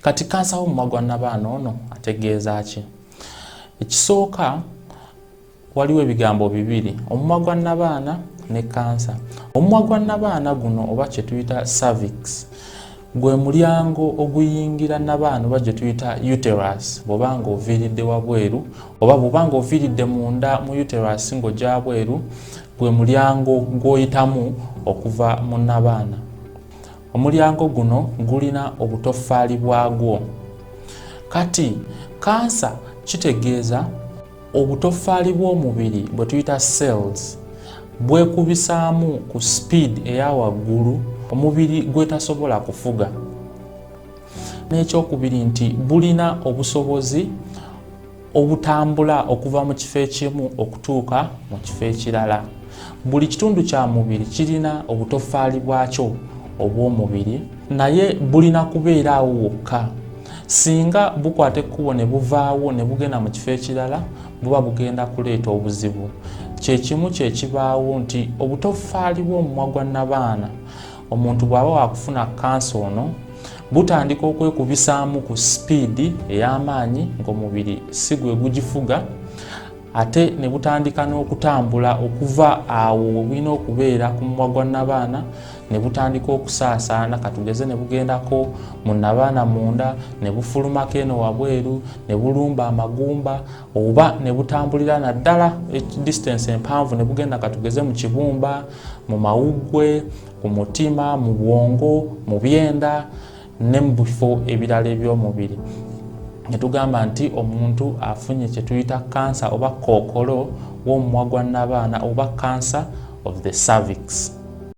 Kati kansa w'omumwa gwa nnabaana ono ategeeza ki? Ekisooka waliwo ebigambo bibiri, omumwa gwa nnabaana ne kansa. Omumwa gwa nnabaana guno oba kye tuyita cervix gwe mulyango oguyingira nnabaana oba gye tuyita uterus bw'oba ng'oviiridde wabweru oba bw'oba ng'oviiridde munda mu uterus ng'ojja bweru, gwe mulyango gw'oyitamu okuva mu nnabaana. Omulyango guno gulina obutoffaali bwagwo. Kati kansa kitegeeza obutoffaali bw'omubiri bwe tuyita cells bwekubisaamu ku speed eya waggulu omubiri gwetasobola kufuga. N'ekyokubiri nti bulina obusobozi obutambula okuva mu kifo ekimu okutuuka mu kifo ekirala. Buli kitundu kya mubiri kirina obutoffaali bwakyo obw'omubiri, naye bulina kubeeraawo wokka. Singa bukwata ekkubo ne buvaawo ne bugenda mu kifo ekirala, buba bugenda kuleeta obuzibu. Kyekimu kyekibaawo nti obutoffaali bw'omumwa gwa nnabaana omuntu bw'aba wakufuna kansa ono butandika okwekubisaamu ku sipiidi ey'amaanyi ng'omubiri si gwe gugifuga, ate ne butandika n'okutambula okuva awo we bulina okubeera ku mumwa gwa nnabaana ne butandika okusaasaana, katugeze ne bugendako mu nnabaana munda ne bufulumako eno wabweru ne bulumba amagumba oba ne butambulira naddala distance empanvu ne bugenda katugeze mu kibumba, mu mawuggwe, ku mutima, mu bwongo, mu byenda ne mu bifo ebirala eby'omubiri. Ne tugamba nti omuntu afunye kye tuyita kansa oba kookolo w'omumwa gwa nnabaana oba cancer of the cervix.